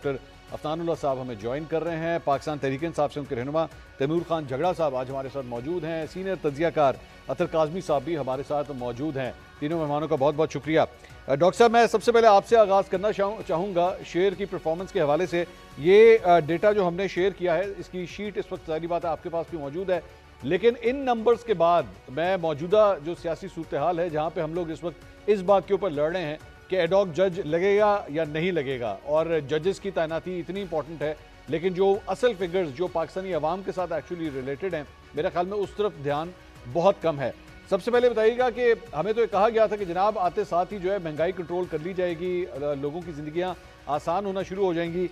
Doctor Afnan اللہ صاحب ہمیں join کر رہے ہیں. پاکستان تحریک انصاف سے ان کے رہنما تیمور خان جھگڑا صاحب آج ہمارے ساتھ موجود ہیں. سینئر تجزیہ کار اطہر کاظمی صاحب بھی ہمارے ساتھ موجود ہیں. تینوں مہمانوں کا بہت بہت شکریہ. ڈاکٹر صاحب میں سب سے پہلے آپ سے آغاز کرنا چاہوں گا شیئر کی پرفارمنس کے حوالے سے. یہ ڈیٹا جو ہم نے شیئر کیا ہے اس کی شیٹ اس وقت ظاہری بات ہے آپ کے پاس بھی موجود ہے, لیکن ان نمبرز کے بعد میں موجودہ جو سیاسی صورتحال ہے جہاں پہ ہم لوگ اس وقت اس بات کے اوپر لڑ رہے ہیں کہ ایڈ ہاک جج لگے گا یا نہیں لگے گا, اور ججز کی تعیناتی اتنی امپورٹنٹ ہے, لیکن جو اصل فگرز جو پاکستانی عوام کے ساتھ ایکچولی ریلیٹڈ ہیں میرے خیال میں اس طرف دھیان بہت کم ہے. سب سے پہلے بتائیے گا کہ ہمیں تو یہ کہا گیا تھا کہ جناب آتے ساتھ ہی جو ہے مہنگائی کنٹرول کر لی جائے گی, لوگوں کی زندگیاں آسان ہونا شروع ہو جائیں گی.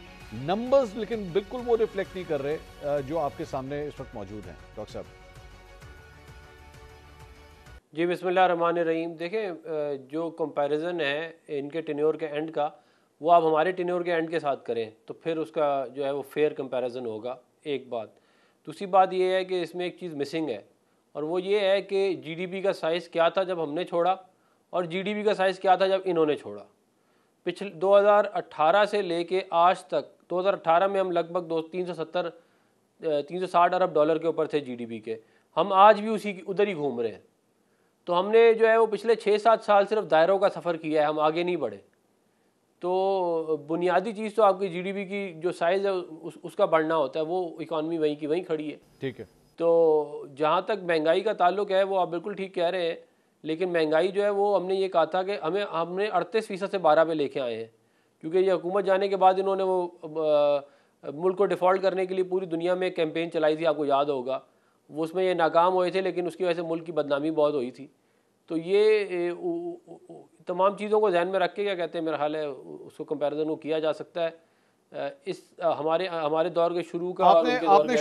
نمبرز لیکن بالکل وہ ریفلیکٹ نہیں کر رہے جو آپ کے سامنے اس وقت موجود ہیں. ڈاکٹر صاحب جی بسم اللہ الرحمن الرحیم. دیکھیں جو کمپیریزن ہے ان کے ٹینیور کے اینڈ کا وہ آپ ہمارے ٹینیور کے اینڈ کے ساتھ کریں تو پھر اس کا جو ہے وہ فیئر کمپیریزن ہوگا. ایک بات. دوسری بات یہ ہے کہ اس میں ایک چیز مسنگ ہے, اور وہ یہ ہے کہ جی ڈی پی کا سائز کیا تھا جب ہم نے چھوڑا اور جی ڈی پی کا سائز کیا تھا جب انہوں نے چھوڑا. پچھلے 2018 سے لے کے آج تک 2018 میں ہم لگ بھگ 360 ارب ڈالر کے اوپر تھے جی ڈی پی کے, ہم آج بھی ادھر ہی گھوم رہے ہیں. تو ہم نے جو ہے وہ پچھلے 6-7 سال صرف دائروں کا سفر کیا ہے, ہم آگے نہیں بڑھے. تو بنیادی چیز تو آپ کی جی ڈی پی کی جو سائز ہے اس کا بڑھنا ہوتا ہے, وہ اکانومی وہیں کی وہیں کھڑی ہے. ٹھیک ہے. تو جہاں تک مہنگائی کا تعلق ہے وہ آپ بالکل ٹھیک کہہ رہے ہیں, لیکن مہنگائی جو ہے وہ ہم نے یہ کہا تھا کہ ہم نے 38% سے 12 پہ لے کے آئے ہیں, کیونکہ یہ حکومت جانے کے بعد انہوں نے وہ ملک کو ڈیفالٹ کرنے کے لیے پوری دنیا میں کیمپین چلائی تھی, آپ کو یاد ہوگا. وہ اس میں یہ ناکام ہوئے تھے, لیکن اس کی وجہ سے ملک کی بدنامی بہت ہوئی تھی. تو یہ تمام چیزوں کو ذہن میں رکھ کے کیا کہتے ہیں میرا خیال ہے اس کو کمپیریزن کو کیا جا سکتا ہے. اس ہمارے دور کے شروع کا آپ نے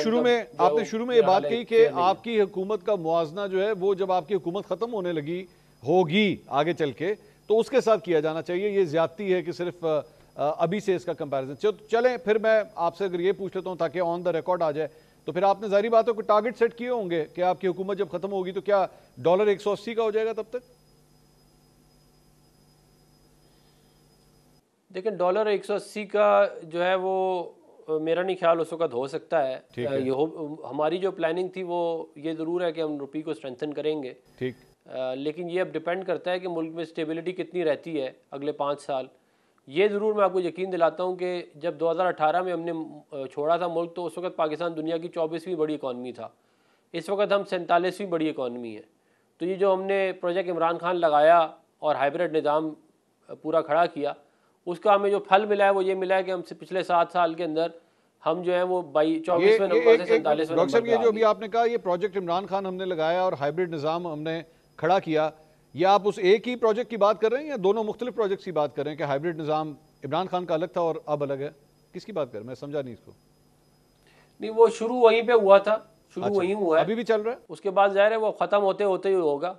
شروع میں یہ بات کہی کہ آپ کی حکومت کا موازنہ جو ہے وہ جب آپ کی حکومت ختم ہونے لگی ہوگی آگے چل کے تو اس کے ساتھ کیا جانا چاہیے. یہ زیادتی ہے کہ صرف ابھی سے اس کا کمپیریزن. چلیں پھر میں آپ سے اگر یہ پوچھ لیتا ہوں تاکہ آن دا ریکارڈ آ جائے, تو پھر آپ نے ظاہری بات ہے کوئی ٹارگٹ سیٹ کیے ہوں گے کہ آپ کی حکومت جب ختم ہوگی تو کیا ڈالر 180 کا ہو جائے گا تب تک؟ دیکھیں ڈالر 180 کا جو ہے وہ میرا نہیں خیال اس وقت ہو سکتا ہے. ہماری جو پلاننگ تھی وہ یہ ضرور ہے کہ ہم روپی کو اسٹرینتھن کریں گے, لیکن یہ اب ڈیپینڈ کرتا ہے کہ ملک میں اسٹیبلٹی کتنی رہتی ہے اگلے 5 سال. یہ ضرور میں آپ کو یقین دلاتا ہوں کہ جب 2018 میں ہم نے چھوڑا تھا ملک تو اس وقت پاکستان دنیا کی 24ویں بڑی اکانومی تھا, اس وقت ہم 47ویں بڑی اکانومی ہے. تو یہ جو ہم نے پروجیکٹ عمران خان لگایا اور ہائیبرڈ نظام پورا کھڑا کیا, اس کا ہمیں جو پھل ملا ہے وہ یہ ملا ہے کہ ہم سے پچھلے 7 سال کے اندر ہم جو ہیں وہ 24ویں نمبر سے 47ویں نمبر پہ. یہ جو ابھی آپ نے کہا یہ پروجیکٹ عمران خان ہم نے لگایا اور ہائیبرڈ نظام ہم نے کھڑا کیا, یہ آپ اس ایک ہی پروجیکٹ کی بات کر رہے ہیں یا دونوں مختلف پروجیکٹس کی بات کر رہے ہیں کہ ہائیبرڈ نظام عمران خان کا الگ تھا اور اب الگ ہے؟ کس کی بات کر رہے ہیں, میں سمجھا نہیں اس کو. نہیں وہ شروع وہیں پہ ہوا تھا, وہیں ہوا ہے, ابھی بھی چل رہا ہے. اس کے بعد ظاہر ہے وہ ختم ہوتے ہی ہوگا.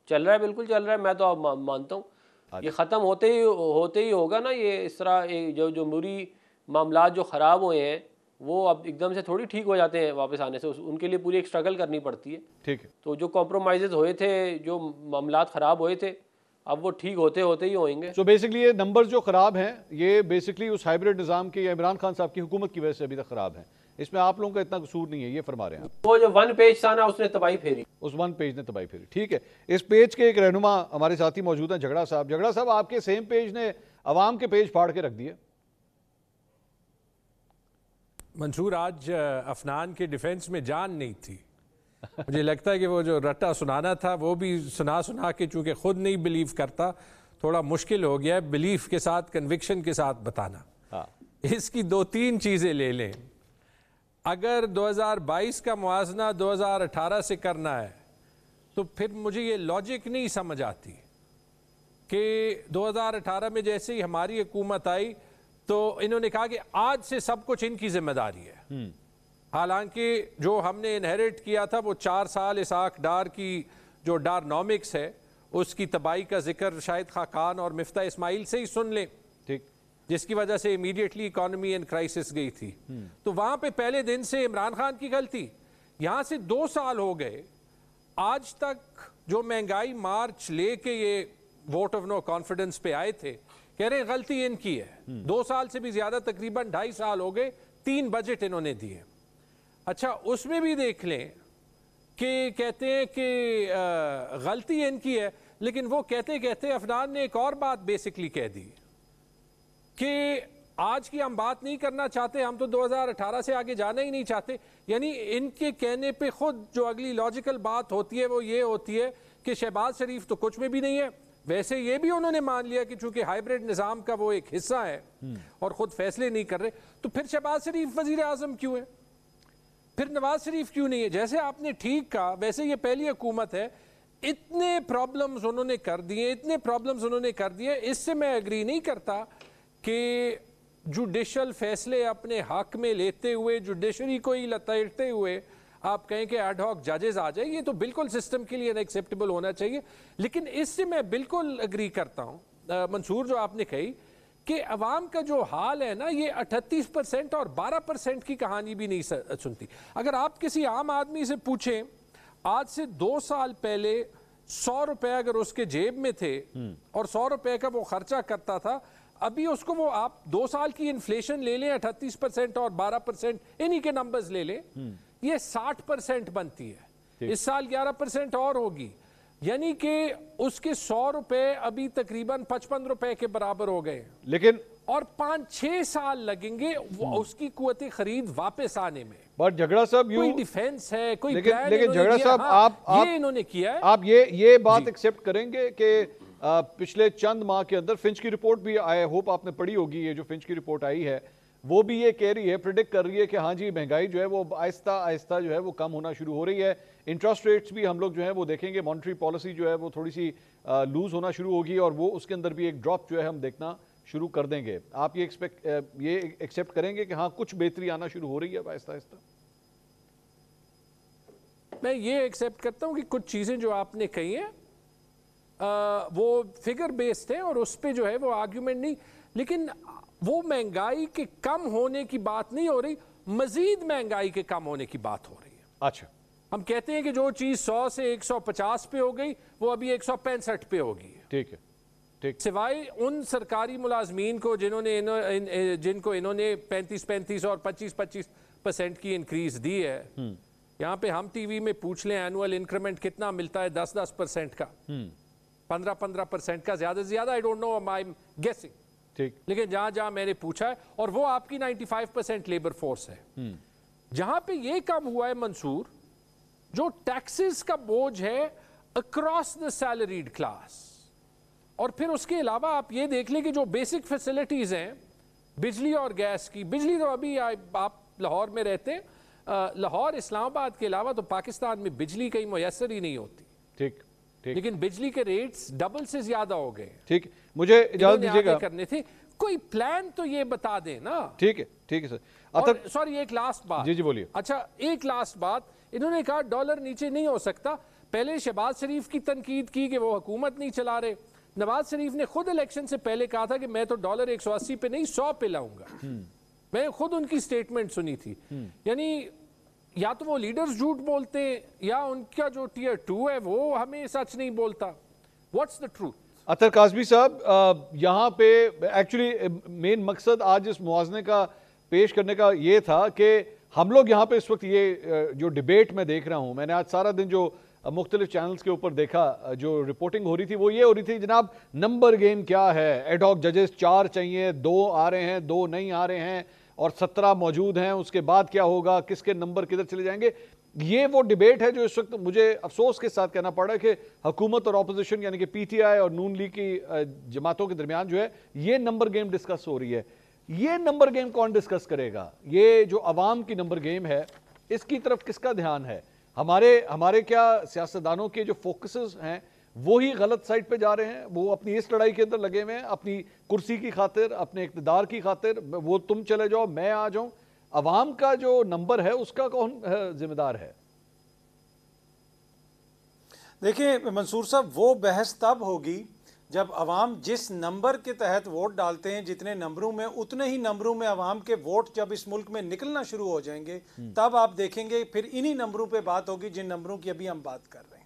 چل رہا ہے, بالکل چل رہا ہے, میں تو مانتا ہوں یہ ختم ہوتے ہی ہوگا نا. یہ اس طرح جو جمہوری معاملات جو خراب ہوئے ہیں وہ اب ایک دم سے تھوڑی ٹھیک ہو جاتے ہیں واپس آنے سے, ان کے لیے پوری ایک اسٹرگل کرنی پڑتی ہے. ٹھیک ہے. تو جو کمپرومائزز ہوئے تھے, جو معاملات خراب ہوئے تھے, اب وہ ٹھیک ہوتے ہی ہوئیں گے. سو بیسکلی یہ نمبر جو خراب ہیں یہ بیسکلی اس ہائیبرڈ نظام کے یا عمران خان صاحب کی حکومت کی وجہ سے ابھی تک خراب ہیں, اس میں آپ لوگوں کا اتنا قصور نہیں ہے, یہ فرما رہے ہیں آپ. وہ جو 1 پیج تھا نا اس نے تباہی پھیری, اس 1 پیج نے تباہی پھیری. ٹھیک ہے. اس پیج کے ایک رہنما ہمارے ساتھی موجود ہیں جھگڑا صاحب. جھگڑا صاحب آپ کے سیم پیج نے عوام کے پیج پھاڑ کے رکھ دیے. منصور آج افنان کے ڈیفنس میں جان نہیں تھی. مجھے لگتا ہے کہ وہ جو رٹا سنانا تھا وہ بھی سنا کے چونکہ خود نہیں بلیو کرتا تھوڑا مشکل ہو گیا ہے بلیف کے ساتھ کنوکشن کے ساتھ بتانا. اس کی 2-3 چیزیں لے لیں. اگر 2022 کا موازنہ 2018 سے کرنا ہے تو پھر مجھے یہ لاجک نہیں سمجھ آتی کہ 2018 میں جیسے ہی ہماری حکومت آئی تو انہوں نے کہا کہ آج سے سب کچھ ان کی ذمہ داری ہے. حالانکہ جو ہم نے انہیریٹ کیا تھا وہ 4 سال اسحاق ڈار کی جو ڈارنومکس ہے اس کی تباہی کا ذکر شاید خاقان اور مفتاح اسماعیل سے ہی سن لیں, جس کی وجہ سے امیڈیٹلی اکانومی ان کرائسس گئی تھی. تو وہاں پہ پہلے دن سے عمران خان کی غلطی. یہاں سے 2 سال ہو گئے, آج تک جو مہنگائی مارچ لے کے یہ ووٹ آف نو کانفیڈنس پہ آئے تھے کہہ رہے ہیں غلطی ان کی ہے. 2 سال سے بھی زیادہ تقریباً 2.5 سال ہو گئے, 3 بجٹ انہوں نے دیے. اچھا اس میں بھی دیکھ لیں کہ کہتے ہیں کہ غلطی ان کی ہے, لیکن وہ کہتے کہتے عفنان نے ایک اور بات بیسکلی کہہ دی کہ آج کی ہم بات نہیں کرنا چاہتے, ہم تو 2018 سے آگے جانا ہی نہیں چاہتے. یعنی ان کے کہنے پہ خود جو اگلی لاجیکل بات ہوتی ہے وہ یہ ہوتی ہے کہ شہباز شریف تو کچھ میں بھی نہیں ہے. ویسے یہ بھی انہوں نے مان لیا کہ چونکہ ہائیبریڈ نظام کا وہ ایک حصہ ہے اور خود فیصلے نہیں کر رہے, تو پھر شہباز شریف وزیر اعظم کیوں ہے, پھر نواز شریف کیوں نہیں ہے؟ جیسے آپ نے ٹھیک کہا, ویسے یہ پہلی حکومت ہے, اتنے پرابلمز انہوں نے کر دیے, اتنے پرابلمز انہوں نے کر دیے. اس سے میں ایگری نہیں کرتا کہ جوڈیشل فیصلے اپنے حق میں لیتے ہوئے, جوڈیشری کو ہی لتاڑتے ہوئے آپ کہیں کہ ایڈ ہاک ججز آ جائیں, یہ تو بالکل سسٹم کے لیے انیکسیپٹیبل ہونا چاہیے. لیکن اس سے میں بالکل اگری کرتا ہوں منصور جو آپ نے کہی کہ عوام کا جو حال ہے نا, یہ 38% اور 12% کی کہانی بھی نہیں سنتی. اگر آپ کسی عام آدمی سے پوچھیں آج سے 2 سال پہلے 100 روپے اگر اس کے جیب میں تھے اور 100 روپے کا وہ خرچہ کرتا تھا, ابھی اس کو وہ آپ 2 سال کی انفلیشن لے لیں 38% اور 12% انہی کے نمبرز لے لیں, یہ 60% بنتی ہے. اس سال 11% اور ہوگی, یعنی کہ اس کے 100 روپے ابھی تقریباً 55 روپے کے برابر ہو گئے, لیکن اور 5-6 سال لگیں گے اس کی قوت خرید واپس آنے میں. بٹ جھگڑا صاحب کوئی ڈیفینس ہے, کوئی پلان لیکن جھگڑا صاحب یہ انہوں نے کیا ہے. آپ یہ بات ایکسیپٹ کریں گے کہ پچھلے چند ماہ کے اندر فنچ کی رپورٹ بھی آئی ہوپ آپ نے پڑھی ہوگی, یہ جو فنچ کی رپورٹ آئی ہے وہ بھی یہ کہہ رہی ہے, پریڈکٹ کر رہی ہے کہ ہاں جی مہنگائی جو ہے وہ آہستہ آہستہ جو ہے وہ کم ہونا شروع ہو رہی ہے. انٹرسٹ ریٹس بھی ہم لوگ جو ہے وہ دیکھیں گے, مانیٹری پالیسی جو ہے وہ تھوڑی سی لوز ہونا شروع ہوگی اور وہ اس کے اندر بھی ایک ڈراپ جو ہے ہم دیکھنا شروع کر دیں گے. آپ یہ ایکسیپٹ کریں گے کہ ہاں کچھ بہتری آنا شروع ہو رہی ہے آہستہ آہستہ؟ میں یہ ایکسیپٹ کرتا ہوں کہ کچھ چیزیں جو آپ نے کہی ہیں وہ فگر بیسڈ ہیں اور اس پہ جو ہے وہ آرگیومنٹ نہیں, لیکن وہ مہنگائی کے کم ہونے کی بات نہیں ہو رہی, مزید مہنگائی کے کم ہونے کی بات ہو رہی ہے. اچھا, ہم کہتے ہیں کہ جو چیز 100 سے 150 پہ ہو گئی وہ ابھی 165 پہ ہوگی. ٹھیک ہے, ٹھیک. سوائے ان سرکاری ملازمین کو جن کو انہوں نے 35% اور 25% کی انکریز دی ہے, یہاں پہ ہم ٹی وی میں پوچھ لیں اینوئل انکریمنٹ کتنا ملتا ہے, 10% کا, 15% کا, زیادہ سے زیادہ, I don't know, I'm guessing. ٹھیک. لیکن جہاں جہاں میں نے پوچھا ہے, اور وہ آپ کی 95% لیبر فورس ہے. جہاں پہ یہ کم ہوا ہے منصور, جو ٹیکسز کا بوجھ ہے اکراس دا سیلریڈ کلاس, اور پھر اس کے علاوہ آپ یہ دیکھ لیں کہ جو بیسک فیسلٹیز ہیں بجلی اور گیس کی, بجلی تو ابھی آپ لاہور میں رہتے ہیں, لاہور اسلام آباد کے علاوہ تو پاکستان میں بجلی کہیں میسر ہی نہیں ہوتی. ٹھیک, لیکن بجلی کے ریٹس ڈبل سے زیادہ ہو گئے. ٹھیک, مجھے اجازت دیجیے گا کرنے تھے, کوئی پلان تو یہ بتا دیں نا. ٹھیک ہے, ٹھیک ہے سر. سوری, ایک لاسٹ بات. جی بولیے. اچھا, ایک لاسٹ بات, انہوں نے کہا ڈالر نیچے نہیں ہو سکتا. پہلے شہباز شریف کی تنقید کی کہ وہ حکومت نہیں چلا رہے. نواز شریف نے خود الیکشن سے پہلے کہا تھا کہ میں تو ڈالر 180 پہ نہیں 100 پہ لاؤں گا. میں خود ان کی سٹیٹمنٹ سنی تھی. یعنی یا تو وہ لیڈرز جھوٹ بولتے ہیں یا ان کا جو ٹیئر 2 ہے وہ ہمیں سچ نہیں بولتا. What's the truth? Athar Kazmi sahib, یہاں پہ ایکچولی مین مقصد آج اس موازنے کا پیش کرنے کا یہ تھا کہ ہم لوگ یہاں پہ اس وقت یہ جو ڈیبیٹ میں دیکھ رہا ہوں, میں نے آج سارا دن جو مختلف چینلز کے اوپر دیکھا, جو رپورٹنگ ہو رہی تھی وہ یہ ہو رہی تھی جناب نمبر گیم کیا ہے, ایڈ ہاک ججز 4 چاہیے, 2 آ رہے ہیں, 2 نہیں آ رہے ہیں, اور 17 موجود ہیں, اس کے بعد کیا ہوگا, کس کے نمبر کدھر چلے جائیں گے. یہ وہ ڈیبیٹ ہے جو اس وقت مجھے افسوس کے ساتھ کہنا پڑ رہا ہے کہ حکومت اور اپوزیشن یعنی کہ پی ٹی آئی اور نون لیگ کی جماعتوں کے درمیان جو ہے یہ نمبر گیم ڈسکس ہو رہی ہے. یہ نمبر گیم کون ڈسکس کرے گا؟ یہ جو عوام کی نمبر گیم ہے اس کی طرف کس کا دھیان ہے؟ ہمارے کیا سیاستدانوں کے جو فوکسز ہیں وہی غلط سائٹ پہ جا رہے ہیں؟ وہ اپنی اس لڑائی کے اندر لگے ہوئے ہیں, اپنی کرسی کی خاطر, اپنے اقتدار کی خاطر, وہ تم چلے جاؤ میں آ جاؤں. عوام کا جو نمبر ہے اس کا کون ذمہ دار ہے؟ دیکھیں منصور صاحب, وہ بحث تب ہوگی جب عوام جس نمبر کے تحت ووٹ ڈالتے ہیں, جتنے نمبروں میں, اتنے ہی نمبروں میں عوام کے ووٹ جب اس ملک میں نکلنا شروع ہو جائیں گے, تب آپ دیکھیں گے پھر انہی نمبروں پہ بات ہوگی جن نمبروں کی ابھی ہم بات کر رہے ہیں.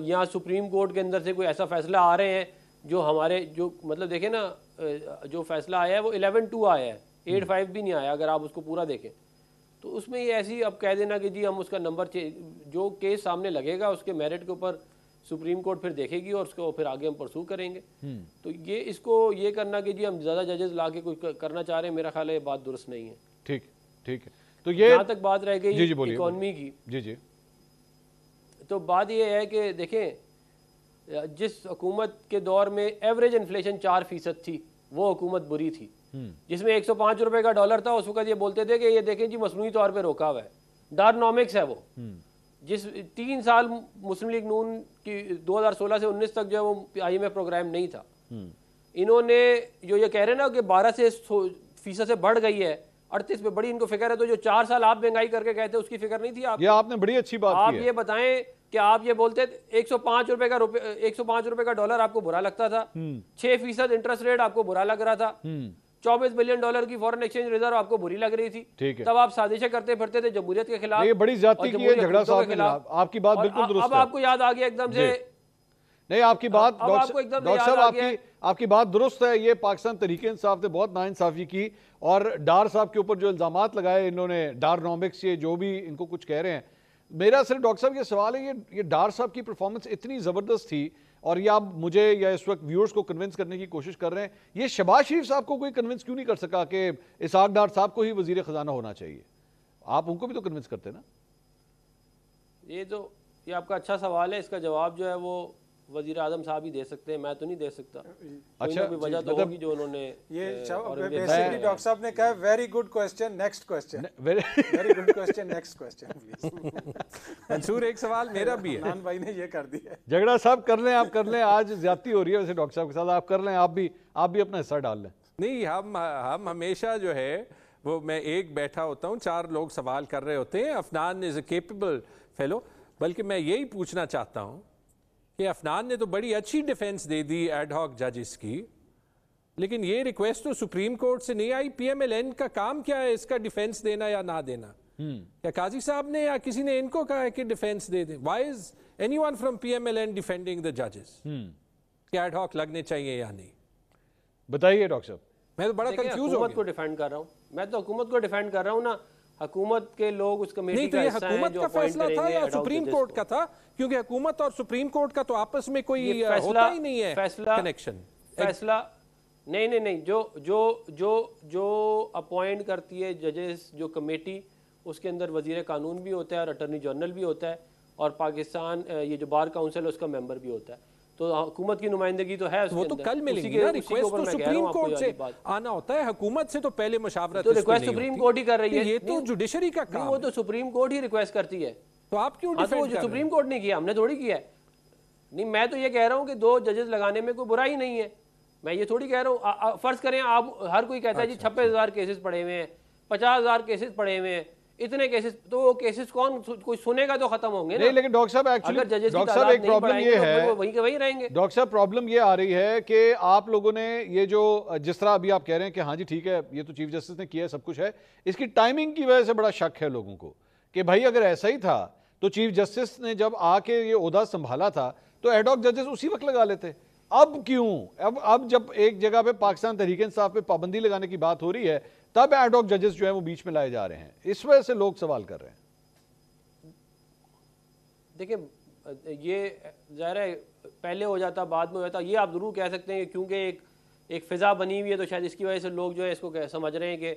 یا سپریم کورٹ کے اندر سے کوئی ایسا فیصلہ آ رہے ہیں جو ہمارے جو مطلب دیکھیں نا جو فیصلہ آیا ہے وہ 11-2 آیا ہے، 8-5 بھی نہیں آیا اگر آپ اس کو پورا دیکھیں تو اس میں یہ ایسی اب کہہ دینا کہ جی ہم اس کا نمبر جو کیس سامنے لگے گا اس کے میرٹ کے اوپر سپریم کورٹ پھر دیکھے گی اور اس کو پھر آگے ہم پرسو کریں گے. تو یہ اس کو یہ کرنا کہ جی ہم زیادہ ججز لا کے کوئی کرنا چاہ رہے ہیں، میرا خیال ہے یہ بات درست نہیں ہے. ٹھیک ہے. تو یہ جہاں تک بات رہ گئی اکانومی کی، جی تو بات یہ ہے کہ دیکھیں جس حکومت کے دور میں ایوریج انفلیشن 4% تھی وہ حکومت بری تھی، جس میں 105 روپے کا ڈالر تھا. اس وقت یہ بولتے تھے کہ یہ دیکھیں جی مصنوعی طور پہ روکا ہوا ہے، ڈارنومکس ہے وہ. جس 3 سال مسلم لیگ نون کی 2016 سے 19 تک جو ہے وہ IMF پروگرام نہیں تھا. انہوں نے جو یہ کہہ رہے ہیں نا کہ 12% سے بڑھ گئی ہے 38 پہ، بڑی ان کو فکر ہے. تو جو 4 سال آپ مہنگائی کر کے گئے تھے اس کی فکر نہیں تھی آپ؟ یہ آپ نے بڑی اچھی بات کی ہے. آپ یہ بتائیں کہ آپ یہ بولتے 105 روپے کا ڈالر آپ کو برا لگتا تھا، 6% انٹرسٹ ریٹ آپ کو برا لگ رہا تھا، 24 بلین ڈالر کی فورن ایکسچینج ریزرو آپ کو بری لگ رہی تھی، تب آپ سازشیں کرتے پھرتے تھے جمہوریت کے خلاف. یہ بڑی زیادتی کی ہے جھگڑا صاحب نے، آپ کی بات بالکل درست ہے. اب آپ کو یاد آ گیا ایک دم سے. نہیں آپ کی بات ڈاکٹر صاحب آپ کی بات درست ہے. یہ پاکستان تحریک انصاف نے بہت ناانصافی کی اور ڈار صاحب کے اوپر جو الزامات لگائے انہوں نے، ڈارنومکس، یہ جو بھی ان کو کچھ کہہ رہے ہیں. میرا صرف ڈاکٹر صاحب یہ سوال ہے، یہ ڈار صاحب کی پرفارمنس اتنی زبردست تھی اور یہ آپ مجھے یا اس وقت ویورز کو کنونس کرنے کی کوشش کر رہے ہیں، یہ شہباز شریف صاحب کو کوئی کنونس کیوں نہیں کر سکا کہ اسحاق ڈار صاحب کو ہی وزیر خزانہ ہونا چاہیے؟ آپ ان کو بھی تو کنونس کرتے نا. یہ آپ کا اچھا سوال ہے، اس کا جواب جو ہے وہ وزیر اعظم صاحب ہی دے سکتے ہیں، میں تو نہیں دے سکتا. اچھا وجہ تو ہوگی جو انہوں نے یہ بیسیکلی ڈاکٹر صاحب نے کہا very good question, next question, very good question, next question please. Mansoor ایک سوال میرا بھی ہے. عدنان بھائی نے یہ کر دیا ہے. جھگڑا صاحب کر لیں، آپ کر لیں. آج زیادتی ہو رہی ہے ویسے ڈاکٹر صاحب کے ساتھ، آپ کر لیں. آپ بھی اپنا حصہ ڈال لیں. نہیں ہم ہمیشہ جو ہے وہ میں ایک بیٹھا ہوتا ہوں، 4 لوگ سوال کر رہے ہوتے ہیں. عفنان از اے کیپیبل فیلو. بلکہ میں یہی پوچھنا چاہتا ہوں کہ عفنان نے تو بڑی اچھی ڈیفینس دے دی ایڈ ہاک ججز کی، لیکن یہ ریکویسٹ تو سپریم کورٹ سے نہیں آئی. PMLN کا کام کیا ہے اس کا ڈیفینس دینا یا نہ دینا؟ کیا قاضی صاحب نے یا کسی نے ان کو کہا ہے کہ ڈیفینس دے دیں؟ Why is anyone from PMLN defending the ججز کہ ایڈ ہاک لگنے چاہیے یا نہیں؟ بتائیے ڈاکٹر صاحب. میں تو بڑا کنفیوز ہو حکومت کو ڈیفینڈ کر رہا ہوں، میں تو حکومت کو ڈیفینڈ کر رہا ہوں نا. حکومت کے لوگ اس کمیٹی کا حصہ ہیں جو اپوائنٹ کریں گے. فیصلہ تھا یا سپریم کورٹ کا تھا؟ کیونکہ حکومت اور سپریم کورٹ کا تو آپس میں کوئی ہوتا ہی نہیں ہے کنیکشن. فیصلہ نہیں جو اپوائنٹ کرتی ہے ججز جو کمیٹی، اس کے اندر وزیر قانون بھی ہوتا ہے اور اٹارنی جنرل بھی ہوتا ہے اور پاکستان یہ جو بار کاؤنسل ہے اس کا ممبر بھی ہوتا ہے. تو حکومت کی نمائندگی تو ہے اس کے اندر. وہ تو کل ملیں گی نا. ریکویسٹ تو سپریم کورٹ سے آنا ہوتا ہے، حکومت سے تو پہلے مشاورت. تو ریکویسٹ سپریم کورٹ ہی کر رہی ہے. یہ تو جوڈیشری کا کام ہے. وہ تو سپریم کورٹ ہی ریکویسٹ کرتی ہے. تو آپ کیوں ڈیفینڈ کر رہے ہیں؟ سپریم کورٹ نے کیا، ہم نے تھوڑی کیا ہے. نہیں میں تو یہ کہہ رہا ہوں کہ 2 ججز لگانے میں کوئی برائی نہیں ہے. میں یہ تھوڑی کہہ رہا ہوں فرض کریں آپ ہر کوئی کہتا ہے جی 56,000 کیسز پڑے ہوئے ہیں، 50,000 کیسز پڑے ہوئے ہیں، اتنے کیسز. تو وہ کیسز کون کوئی سنے گا تو ختم ہوں گے. نہیں لیکن ڈاکٹر صاحب ایکچولی ڈاکٹر صاحب ایک پرابلم یہ ہے، وہیں کے وہیں رہیں گے. ڈاکٹر صاحب پرابلم یہ آ رہی ہے کہ آپ لوگوں نے یہ جو جس طرح ابھی آپ کہہ رہے ہیں کہ ہاں جی ٹھیک ہے یہ تو چیف جسٹس نے کیا ہے، سب کچھ ہے، اس کی ٹائمنگ کی وجہ سے بڑا شک ہے لوگوں کو کہ بھائی اگر ایسا ہی تھا تو چیف جسٹس نے جب آ کے یہ عہدہ سنبھالا تھا تو ایڈ ہاک ججز اسی وقت لگا لیتے. اب کیوں؟ اب جب ایک جگہ پہ پاکستان تحریک انصاف پہ پابندی لگانے کی بات ہو رہی ہے تب ایڈ ہاک ججز جو ہیں وہ بیچ میں لائے جا رہے ہیں. اس وجہ سے لوگ سوال کر رہے ہیں. دیکھیں یہ ظاہر ہے پہلے ہو جاتا بعد میں ہو جاتا. یہ آپ ضرور کہہ سکتے ہیں کہ کیونکہ ایک فضا بنی ہوئی ہے تو شاید اس کی وجہ سے لوگ جو ہے اس کو سمجھ رہے ہیں کہ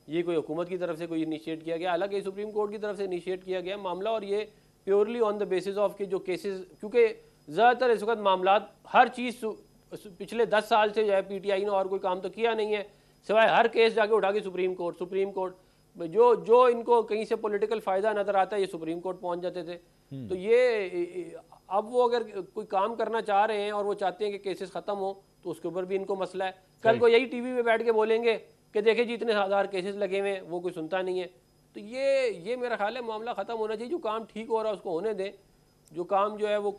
یہ کوئی حکومت کی طرف سے کوئی انیشیٹ کیا گیا. حالانکہ سپریم کورٹ کی طرف سے انیشیٹ کیا گیا معاملہ، اور یہ purely on the basis of کہ جو کیسز، کیونکہ زیادہ تر اس وقت معاملات ہر چیز پچھلے 10 سال سے جو ہے PTI نے اور کوئی کام تو کیا نہیں ہے سوائے ہر کیس جا کے اٹھا کے سپریم کورٹ جو ان کو کہیں سے پولیٹیکل فائدہ نظر آتا ہے یہ سپریم کورٹ پہنچ جاتے تھے. تو یہ اب وہ اگر کوئی کام کرنا چاہ رہے ہیں اور وہ چاہتے ہیں کہ کیسز ختم ہوں تو اس کے اوپر بھی ان کو مسئلہ ہے. کل کو یہی ٹی وی پہ بیٹھ کے بولیں گے کہ دیکھیں جی اتنے 1000 کیسز لگے ہوئے ہیں، وہ کوئی سنتا نہیں ہے. تو یہ میرا خیال ہے معاملہ ختم ہونا چاہیے. جو کام ٹھیک ہو رہا ہے اس کو ہونے دیں. جو کام جو ہے وہ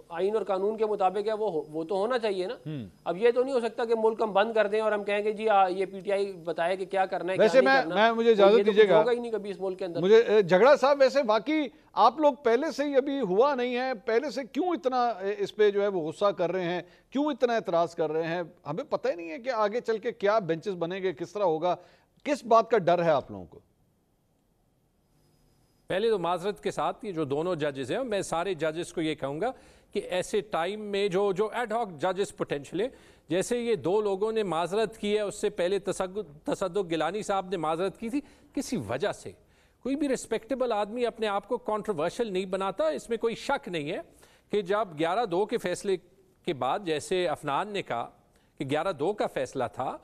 آئین اور قانون کے مطابق ہے وہ تو ہونا چاہیے نا. اب یہ تو نہیں ہو سکتا کہ ملک ہم بند کر دیں اور ہم کہیں کہ جی یہ پی ٹی آئی بتائے کہ کیا کرنا ہے. ویسے میں مجھے اجازت دیجیے گا, ہوگا ہی نہیں کبھی اس ملک کے اندر. مجھے جھگڑا صاحب ویسے واقعی آپ لوگ پہلے سے ہی ابھی ہوا نہیں ہے, پہلے سے کیوں اتنا اس پہ جو ہے وہ غصہ کر رہے ہیں, کیوں اتنا اعتراض کر رہے ہیں؟ ہمیں پتہ ہی نہیں ہے کہ آگے چل کے کیا بینچز بنیں گے, کس طرح ہوگا, کس بات کا ڈر ہے آپ لوگوں کو؟ پہلے تو معذرت کے ساتھ یہ جو دونوں ججز ہیں, میں سارے ججز کو یہ کہوں گا کہ ایسے ٹائم میں جو ایڈ ہاک ججز پوٹینشیل ہے, جیسے یہ دو لوگوں نے معذرت کی ہے, اس سے پہلے تصدق گیلانی صاحب نے معذرت کی تھی, کسی وجہ سے کوئی بھی ریسپیکٹیبل آدمی اپنے آپ کو کنٹروورشل نہیں بناتا. اس میں کوئی شک نہیں ہے کہ جب 11-2 کے فیصلے کے بعد, جیسے افنان نے کہا کہ 11-2 کا فیصلہ تھا,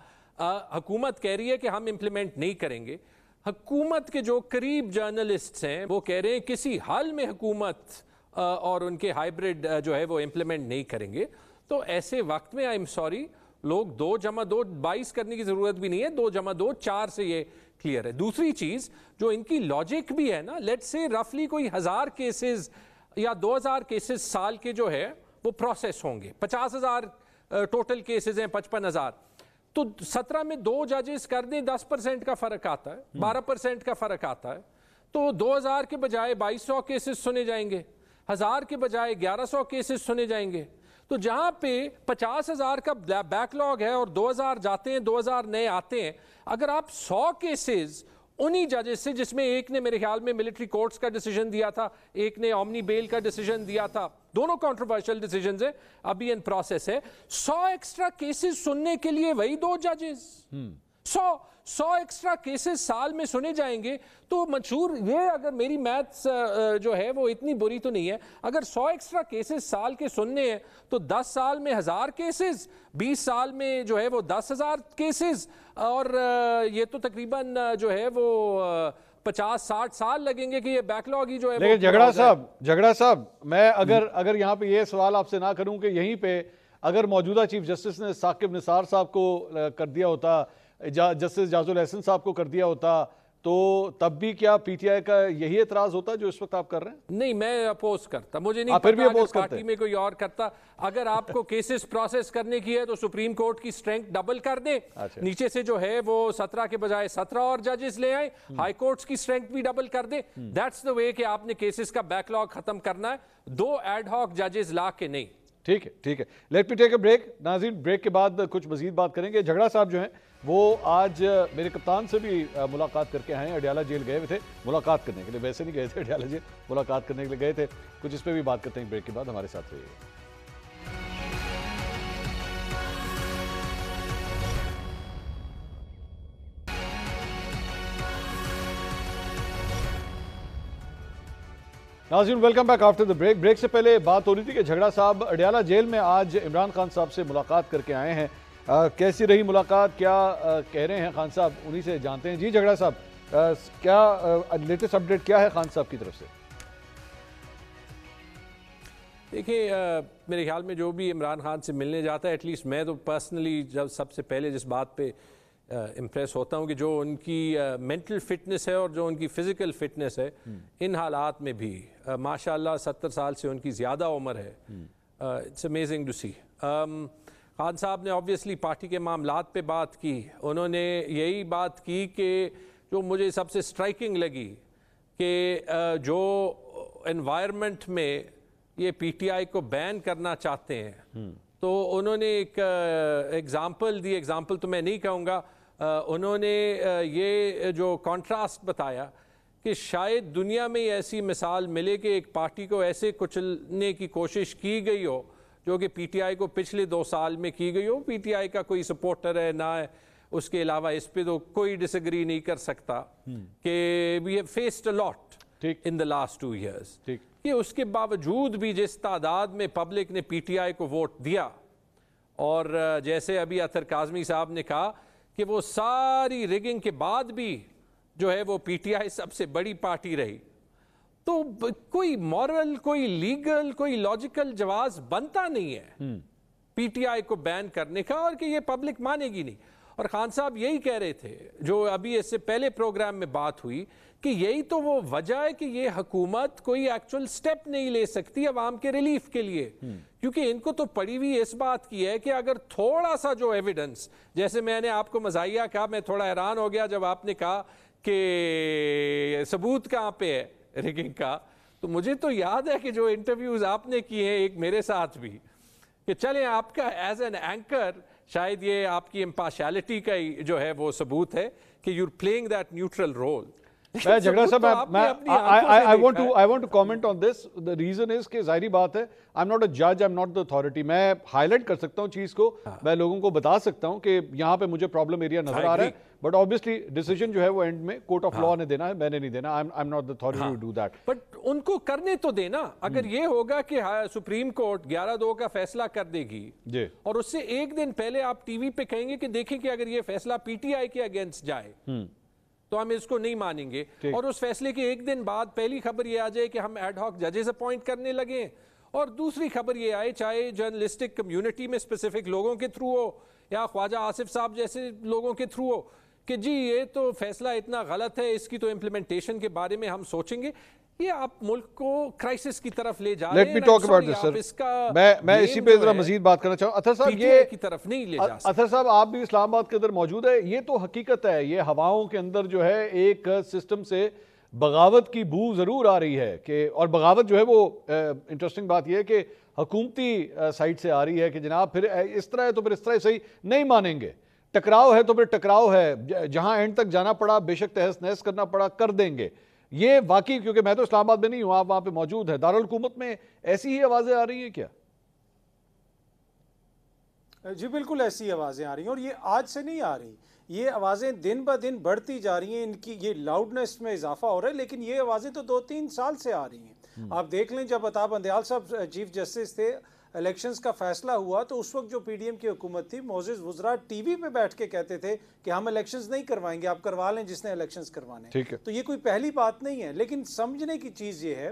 حکومت کہہ رہی ہے کہ ہم امپلیمنٹ نہیں کریں گے. حکومت کے جو قریب جرنلسٹس ہیں وہ کہہ رہے ہیں کسی حال میں حکومت اور ان کے ہائیبرڈ جو ہے وہ امپلیمنٹ نہیں کریں گے. تو ایسے وقت میں آئی ایم سوری, لوگ 2+2 22 کرنے کی ضرورت بھی نہیں ہے, 2+2 4 سے یہ کلیئر ہے. دوسری چیز جو ان کی لاجک بھی ہے نا, لیٹ سے رفلی کوئی 1000 کیسز یا 2000 کیسز سال کے جو ہے وہ پروسیس ہوں گے, 50,000 ٹوٹل کیسز ہیں, 55,000, تو 17 میں 2 ججز کر دیں, 10% کا فرق آتا ہے, 12% کا فرق آتا ہے. تو 2000 کے بجائے 2200 کیسز سنے جائیں گے, 1000 کے بجائے 1100 کیسز سنے جائیں گے. تو جہاں پہ 50,000 کا بیک لاگ ہے اور 2000 جاتے ہیں, 2000 نئے آتے ہیں, اگر آپ 100 کیسز انہی ججز سے, جس میں ایک نے میرے خیال میں ملٹری کورٹس کا ڈیسیجن دیا تھا, ایک نے اومنی بیل کا ڈیسیجن دیا تھا, دونوں کنٹروورشل ڈیسیجنز ہیں, ابھی ان پروسیس ہے, 100 ایکسٹرا کیسز سننے کے لیے وہی 2 ججز, 100 ایکسٹرا کیسز سال میں سنے جائیں گے. تو منشور, یہ اگر میری میتھس جو ہے وہ اتنی بری تو نہیں ہے, اگر 100 ایکسٹرا کیسز سال کے سننے ہیں تو 10 سال میں 1000 کیسز, 20 سال میں جو ہے وہ 10,000 کیسز, اور یہ تو تقریباً جو ہے وہ 50-60 سال لگیں گے کہ یہ بیک لاگ ہی جو ہے. لیکن جھگڑا صاحب میں اگر یہاں پہ یہ سوال آپ سے نہ کروں کہ یہیں پہ اگر موجودہ چیف جسٹس نے ثاقب نثار صاحب کو کر دیا ہوتا, جسٹس جاز الحسن صاحب کو کر دیا ہوتا, تو تب بھی کیا پی ٹی آئی کا یہی اعتراض ہوتا جو اس وقت آپ کر رہے ہیں؟ نہیں, میں اپوز کرتا, مجھے نہیں پتا اگر پارٹی میں کوئی اور کرتا. اگر آپ کو کیسز پروسیس کرنے کی ہے تو سپریم کورٹ کی سٹرینتھ ڈبل کر دیں, نیچے سے جو ہے وہ 17 کے بجائے 17 اور ججز لے آئیں, ہائی کورٹس کی سٹرینتھ بھی ڈبل کر دیں. دیٹس دا وے کہ آپ نے کیسز کا بیک لاگ ختم کرنا ہے, 2 ایڈ ہاک ججز لا کے نہیں. ٹھیک ہے, let me take a break. ناظرین, بریک کے بعد کچھ مزید بات کریں گے. جھگڑا صاحب جو ہیں وہ آج میرے کپتان سے بھی ملاقات کر کے آئے ہیں, اڈیالہ جیل گئے ہوئے تھے ملاقات کرنے کے لیے, ویسے نہیں گئے تھے اڈیالہ جیل, ملاقات کرنے کے لیے گئے تھے. کچھ اس پہ بھی بات کرتے ہیں بریک کے بعد, ہمارے ساتھ رہیے. ناظرین, welcome back after the break. Break سے پہلے بات ہو رہی تھی کہ جھگڑا صاحب اڈیالہ جیل میں آج عمران خان صاحب سے ملاقات کر کے آئے ہیں. کیسی رہی ملاقات, کیا کہہ رہے ہیں خان صاحب, انہی سے جانتے ہیں. جی جھگڑا صاحب, کیا لیٹسٹ اپڈیٹ کیا ہے خان صاحب کی طرف سے؟ دیکھیں, میرے خیال میں جو بھی عمران خان سے ملنے جاتا ہے, ایٹ لیسٹ میں تو پرسنلی جب سب سے پہلے جس بات پہ امپریس ہوتا ہوں کہ جو ان کی مینٹل فٹنس ہے اور جو ان کی فزیکل فٹنس ہے, ان حالات میں بھی ماشاءاللہ 70 سال سے ان کی زیادہ عمر ہے. اٹس امیزنگ ٹو سی. خان صاحب نے آبویسلی پارٹی کے معاملات پہ بات کی. انہوں نے یہی بات کی کہ جو مجھے سب سے اسٹرائکنگ لگی کہ جو انوائرمنٹ میں یہ پی ٹی آئی کو بین کرنا چاہتے ہیں, تو انہوں نے ایک ایگزامپل دی, ایگزامپل تو میں نہیں کہوں گا, انہوں نے یہ جو کانٹراسٹ بتایا کہ شاید دنیا میں ایسی مثال ملے کہ ایک پارٹی کو ایسے کچلنے کی کوشش کی گئی ہو جو کہ پی ٹی آئی کو پچھلے 2 سال میں کی گئی ہو. پی ٹی آئی کا کوئی سپورٹر ہے نہ, اس کے علاوہ اس پہ تو کوئی ڈس ایگری نہیں کر سکتا کہ we have faced a lot in the last 2 years. کہ اس کے باوجود بھی جس تعداد میں پبلک نے پی ٹی آئی کو ووٹ دیا, اور جیسے ابھی اطہر کاظمی صاحب نے کہا کہ وہ ساری ریگنگ کے بعد بھی جو ہے وہ پی ٹی آئی سب سے بڑی پارٹی رہی, تو کوئی مورل, کوئی لیگل, کوئی لاجیکل جواز بنتا نہیں ہے پی ٹی آئی کو بین کرنے کا, اور کہ یہ پبلک مانے گی نہیں. اور خان صاحب یہی کہہ رہے تھے جو ابھی اس سے پہلے پروگرام میں بات ہوئی کہ یہی تو وہ وجہ ہے کہ یہ حکومت کوئی ایکچول سٹیپ نہیں لے سکتی عوام کے ریلیف کے لیے، کیونکہ ان کو تو پڑی ہوئی اس بات کی ہے کہ اگر تھوڑا سا جو ایویڈنس، جیسے میں نے آپ کو مزاحیہ کہا، میں تھوڑا حیران ہو گیا جب آپ نے کہا کہ ثبوت کہاں پہ ہے ریگنگ کا، تو مجھے تو یاد ہے کہ جو انٹرویوز آپ نے کیے ہیں ایک میرے ساتھ بھی، کہ چلیں آپ کا ایز این اینکر شاید یہ آپ کی امپارشیلٹی کا ہی جو ہے وہ ثبوت ہے کہ you playing that neutral role. میں جھگڑا صاحب I want to comment on this. The reason is کہ ظاہری بات ہے I'm not a judge, I'm not the authority. میں ہائی لائٹ کر سکتا ہوں چیز کو، میں لوگوں کو بتا سکتا ہوں کہ یہاں پہ مجھے پرابلم ایریا نظر آ رہا ہے، بٹ obviously ڈیسیجن جو ہے وہ اینڈ میں کورٹ آف لاء نے دینا ہے، میں نے نہیں دینا. I'm not the authority to do that. But in کو کرنے تو دینا. اگر یہ ہوگا کہ سپریم کورٹ 11-2 کا فیصلہ کر دے گی اور اس سے ایک دن پہلے آپ ٹی وی پہ کہیں گے کہ دیکھیں کہ اگر یہ فیصلہ پی ٹی آئی کے اگینسٹ جائے تو ہم اس کو نہیں مانیں گے، اور اس فیصلے کے ایک دن بعد پہلی خبر یہ آ جائے کہ ہم ایڈ ہاک ججز اپوائنٹ کرنے لگے، اور دوسری خبر یہ آئے چاہے جرنلسٹک کمیونٹی میں اسپیسیفک لوگوں کے تھرو ہو یا خواجہ آصف صاحب جیسے لوگوں کے تھرو ہو، کہ جی یہ تو فیصلہ اتنا غلط ہے، اس کی تو امپلیمنٹیشن کے بارے میں ہم سوچیں گے. یہ آپ ملک کو کرائسس کی طرف لے جا رہے ہیں. Let me talk about this, sir. میں اسی پہ ذرا مزید بات کرنا چاہوں. اطہر صاحب یہ کی طرف نہیں لے جا سکتے. اطہر صاحب آپ بھی اسلام آباد کے اندر موجود ہے، یہ تو حقیقت ہے، یہ ہواؤں کے اندر جو ہے ایک سسٹم سے بغاوت کی بو ضرور آ رہی ہے کہ، اور بغاوت جو ہے وہ انٹرسٹنگ بات یہ ہے کہ حکومتی سائٹ سے آ رہی ہے کہ جناب پھر اس طرح ہے تو پھر اس طرح صحیح نہیں مانیں گے، ٹکراؤ ہے تو پھر ٹکراؤ ہے، جہاں اینڈ تک جانا پڑا بے شک تہس نہس کرنا پڑا کر دیں گے. یہ واقعی، کیونکہ میں تو اسلام آباد میں نہیں ہوں، آپ وہاں پہ موجود ہیں، دارالحکومت میں ایسی ہی آوازیں آ رہی ہیں کیا؟ جی بالکل ایسی آوازیں آ رہی ہیں، اور یہ آج سے نہیں آ رہی، یہ آوازیں دن بہ دن بڑھتی جا رہی ہیں، ان کی یہ لاؤڈنس میں اضافہ ہو رہا ہے، لیکن یہ آوازیں تو 2-3 سال سے آ رہی ہیں. آپ دیکھ لیں جب عطا بندیال صاحب چیف جسٹس تھے، الیکشنز کا فیصلہ ہوا تو اس وقت جو پی ڈی ایم کی حکومت تھی، معزز وزراء ٹی وی پہ بیٹھ کے کہتے تھے کہ ہم الیکشنز نہیں کروائیں گے، آپ کروا لیں جس نے الیکشنز کروانے. تو یہ کوئی پہلی بات نہیں ہے، لیکن سمجھنے کی چیز یہ ہے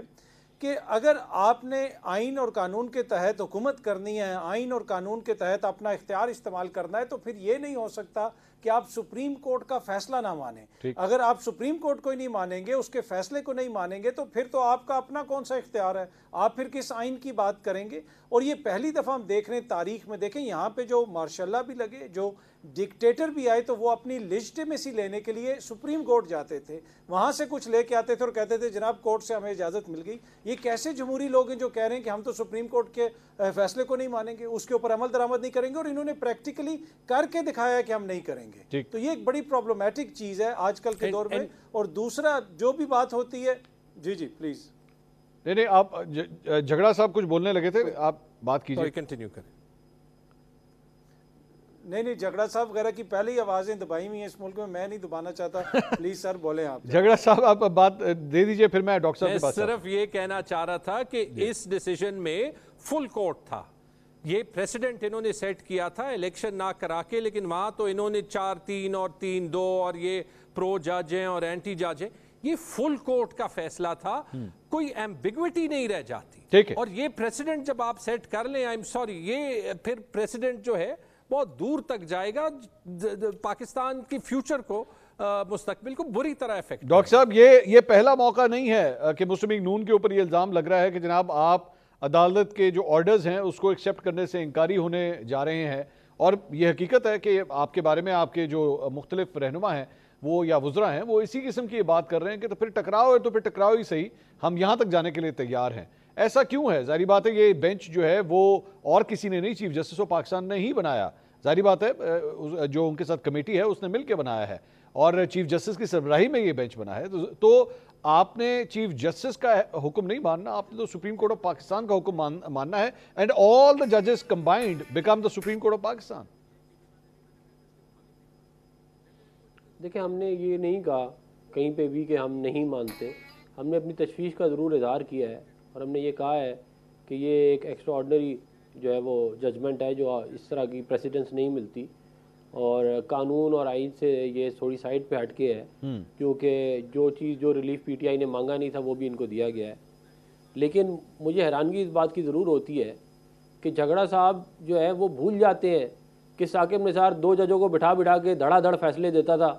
کہ اگر آپ نے آئین اور قانون کے تحت حکومت کرنی ہے، آئین اور قانون کے تحت اپنا اختیار استعمال کرنا ہے، تو پھر یہ نہیں ہو سکتا کہ آپ سپریم کورٹ کا فیصلہ نہ مانیں. اگر آپ سپریم کورٹ کو ہی نہیں مانیں گے، اس کے فیصلے کو نہیں مانیں گے، تو پھر تو آپ کا اپنا کون سا اختیار ہے؟ آپ پھر کس آئین کی بات کریں گے؟ اور یہ پہلی دفعہ ہم دیکھ رہے ہیں تاریخ میں، دیکھیں یہاں پہ جو مارشاء اللہ بھی لگے، جو ڈکٹیٹر بھی آئے، تو وہ اپنی لیجٹیمیسی لینے کے لیے سپریم کورٹ جاتے تھے، وہاں سے کچھ لے کے آتے تھے اور کہتے تھے جناب کورٹ سے ہمیں اجازت مل گئی. یہ کیسے جمہوری لوگ ہیں جو کہہ رہے ہیں کہ ہم تو سپریم کورٹ کے فیصلے کو نہیں مانیں گے، اس کے اوپر عمل درآمد نہیں کریں گے، اور انہوں نے پریکٹیکلی کر کے دکھایا کہ ہم نہیں کریں گے. تو یہ ایک بڑی پرابلمٹک چیز ہے آج کل کے دور میں. اور دوسرا جو بھی بات ہوتی ہے، جی پلیز. نہیں آپ جھگڑا صاحب کچھ بولنے لگے تھے، آپ بات کیجئے. کنٹینیو کریں. نہیں جھگڑا صاحب وغیرہ کی پہلی آوازیں دبائی ہوئی ہیں اس ملک میں نہیں دبانا چاہتا. پلیز سر بولیں آپ. جھگڑا صاحب آپ بات دے دیجئے، پھر میں ڈاکٹر صاحب کے پاس. صرف یہ کہنا چاہ رہا تھا کہ اس ڈیسیجن میں فل کورٹ تھا. یہ پریسیڈنٹ انہوں نے سیٹ کیا تھا الیکشن نہ کرا کے، لیکن وہاں تو انہوں نے 4-3 اور 3-2 اور یہ پرو جج ہیں اور اینٹی جج ہیں. یہ فل کورٹ کا فیصلہ تھا، کوئی ایمبیگوٹی نہیں رہ جاتی. اور یہ پریسیڈنٹ جب آپ سیٹ کر لیں، آئی ایم سوری، یہ پھر پریسیڈنٹ جو ہے بہت دور تک جائے گا، پاکستان کی فیوچر کو، مستقبل کو بری طرح افیکٹ. ڈاکٹر صاحب یہ پہلا موقع نہیں ہے کہ مسلم لیگ نون کے اوپر یہ الزام لگ رہا ہے کہ جناب آپ عدالت کے جو آرڈرز ہیں اس کو ایکسیپٹ کرنے سے انکاری ہونے جا رہے ہیں. اور یہ حقیقت ہے کہ آپ کے بارے میں آپ کے جو مختلف رہنما ہیں وہ یا وزراء ہیں وہ اسی قسم کی بات کر رہے ہیں کہ تو پھر ٹکراؤ ہے تو پھر ٹکراؤ ہی صحیح، ہم یہاں تک جانے کے لیے تیار ہیں. ایسا کیوں ہے؟ ظاہری بات ہے یہ بینچ جو ہے وہ اور کسی نے نہیں، چیف جسٹس آف پاکستان نے ہی بنایا. ظاہری بات ہے جو ان کے ساتھ کمیٹی ہے اس نے مل کے بنایا ہے، اور چیف جسٹس کی سربراہی میں یہ بینچ بنا ہے. تو آپ نے چیف جسٹس کا حکم نہیں ماننا، آپ نے تو سپریم کورٹ آف پاکستان کا حکم ماننا ہے. اینڈ آل دا ججز combined become the supreme court of Pakistan. دیکھیں ہم نے یہ نہیں کہا کہیں پہ بھی کہ ہم نہیں مانتے، ہم نے اپنی تشویش کا ضرور اظہار کیا ہے، اور ہم نے یہ کہا ہے کہ یہ ایک ایکسٹرا آرڈنری جو ہے وہ ججمنٹ ہے، جو اس طرح کی پریسیڈنس نہیں ملتی، اور قانون اور آئین سے یہ تھوڑی سائڈ پہ ہٹ کے ہے، کیونکہ جو ریلیف پی ٹی آئی نے مانگا نہیں تھا وہ بھی ان کو دیا گیا ہے. لیکن مجھے حیرانگی اس بات کی ضرور ہوتی ہے کہ جھگڑا صاحب جو ہے وہ بھول جاتے ہیں کہ ثاقب نثار 2 ججوں کو بٹھا کے دھڑا دھڑ فیصلے دیتا تھا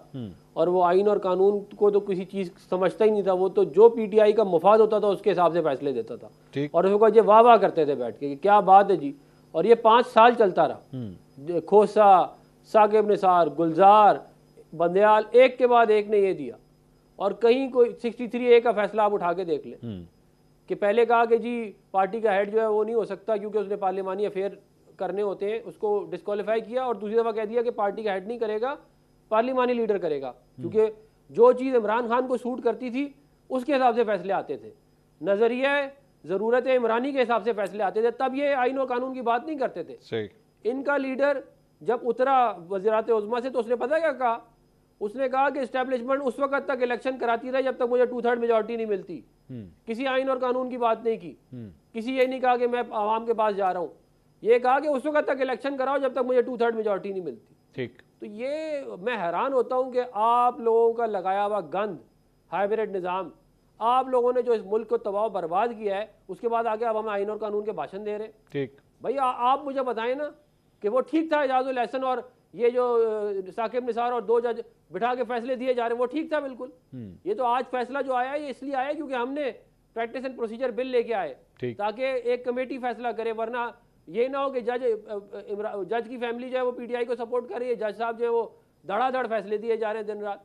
اور وہ آئین اور قانون کو تو کسی چیز سمجھتا ہی نہیں تھا, وہ تو جو پی ٹی آئی کا مفاد ہوتا تھا اس کے حساب سے فیصلے دیتا تھا, اور اس کو یہ واہ واہ کرتے تھے بیٹھ کے کہ کیا بات ہے جی. اور یہ 5 سال چلتا رہا, کھوسا, ثاقب نثار, گلزار, بندیال, ایک کے بعد ایک نے یہ دیا. اور کہیں کوئی 63A کا فیصلہ آپ اٹھا کے دیکھ لیں کہ پہلے کہا کہ جی پارٹی کا ہیڈ جو ہے وہ نہیں ہو سکتا کیونکہ اس نے پارلیمانی افیئر کرنے ہوتے ہیں, اس کو ڈسکوالیفائی کیا, اور دوسری دفعہ کہہ دیا کہ پارٹی کا ہیڈ نہیں کرے گا, پارلیمانی لیڈر کرے گا, کیونکہ جو چیز عمران خان کو سوٹ کرتی تھی اس کے حساب سے فیصلے آتے تھے, نظریہ ضرورت عمرانی کے حساب سے فیصلے آتے تھے, تب یہ آئین و قانون کی بات نہیں کرتے تھے. ان کا لیڈر جب اترا وزارت عظمیٰ سے تو اس نے پتہ کیا کہا, اس نے کہا کہ اسٹیبلشمنٹ اس وقت تک الیکشن کراتی رہی جب تک مجھے 2/3 میجورٹی نہیں ملتی. کسی آئین اور قانون کی بات نہیں کی, کسی یہ نہیں کہا کہ میں عوام کے پاس جا رہا ہوں, یہ کہا کہ اس وقت تک الیکشن کراؤ جب تک مجھے 2/3 میجورٹی نہیں ملتی. ٹھیک. تو یہ میں حیران ہوتا ہوں کہ آپ لوگوں کا لگایا ہوا گند, ہائیبریڈ نظام, آپ لوگوں نے جو اس ملک کو تباہ و برباد کیا ہے, اس کے بعد آگے اب ہم آئین اور قانون کے بھاشن دے رہے ہیں. ٹھیک بھائی, آپ مجھے بتائیں نا کہ وہ ٹھیک تھا اعجاز الاحسن اور یہ جو ثاقب نثار اور 2 جج بٹھا کے فیصلے دیے جا رہے ہیں, وہ ٹھیک تھا بالکل. یہ تو آج فیصلہ جو آیا ہے یہ اس لیے آیا کیونکہ ہم نے پریکٹس اینڈ پروسیجر بل لے کے آئے تاکہ ایک کمیٹی فیصلہ کرے, ورنہ یہ نہ ہو کہ جج کی فیملی جو ہے وہ پی ٹی آئی کو سپورٹ کر رہی ہے, جج صاحب جو ہے وہ دھڑا دھڑ فیصلے دیے جا رہے ہیں دن رات.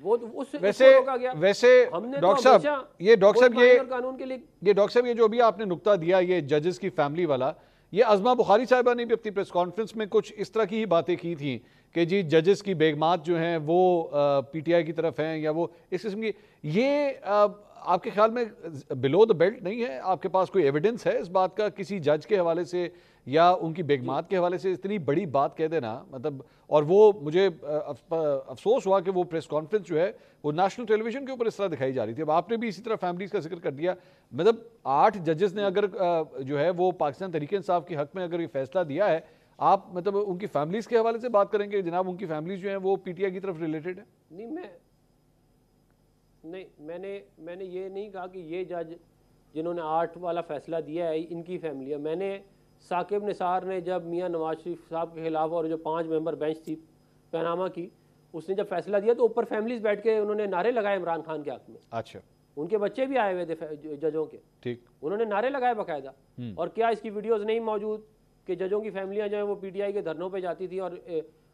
وہ ویسے ڈاکٹر صاحب یہ جو ابھی آپ نے نقطہ دیا یہ ججز کی فیملی والا, یہ عظمہ بخاری صاحبہ نے بھی اپنی پریس کانفرنس میں کچھ اس طرح کی ہی باتیں کی تھیں کہ جی ججز کی بیگمات جو ہیں وہ پی ٹی آئی کی طرف ہیں یا وہ اس قسم کی. یہ آپ کے خیال میں بلو دا بیلٹ نہیں ہے؟ آپ کے پاس کوئی ایویڈنس ہے اس بات کا کسی جج کے حوالے سے یا ان کی بیگمات کے حوالے سے؟ اتنی بڑی بات کہہ دینا مطلب, اور وہ مجھے افسوس ہوا کہ وہ پریس کانفرنس جو ہے وہ نیشنل ٹیلی ویژن کے اوپر اس طرح دکھائی جا رہی تھی. اب آپ نے بھی اسی طرح فیملیز کا ذکر کر دیا, مطلب 8 ججز نے اگر جو ہے وہ پاکستان تحریک انصاف کے حق میں اگر یہ فیصلہ دیا ہے, آپ مطلب ان کی فیملیز کے حوالے سے بات کریں گے جناب ان کی فیملیز جو ہیں وہ پی ٹی آئی کی طرف ریلیٹڈ ہے؟ نہیں, میں نے یہ نہیں کہا کہ یہ جج جنہوں نے 8 والا فیصلہ دیا ہے ان کی فیملی ہے. میں نے ثاقب نثار نے جب میاں نواز شریف صاحب کے خلاف اور جو 5 ممبر بینچ تھی پیناما کی, اس نے جب فیصلہ دیا تو اوپر فیملیز بیٹھ کے انہوں نے نعرے لگائے عمران خان کے حق میں. اچھا, ان کے بچے بھی آئے ہوئے تھے ججوں کے, ٹھیک, انہوں نے نعرے لگائے باقاعدہ. اور کیا اس کی ویڈیوز نہیں موجود کہ ججوں کی فیملیاں جو ہیں وہ پی ٹی آئی کے دھرنوں پہ جاتی تھی, اور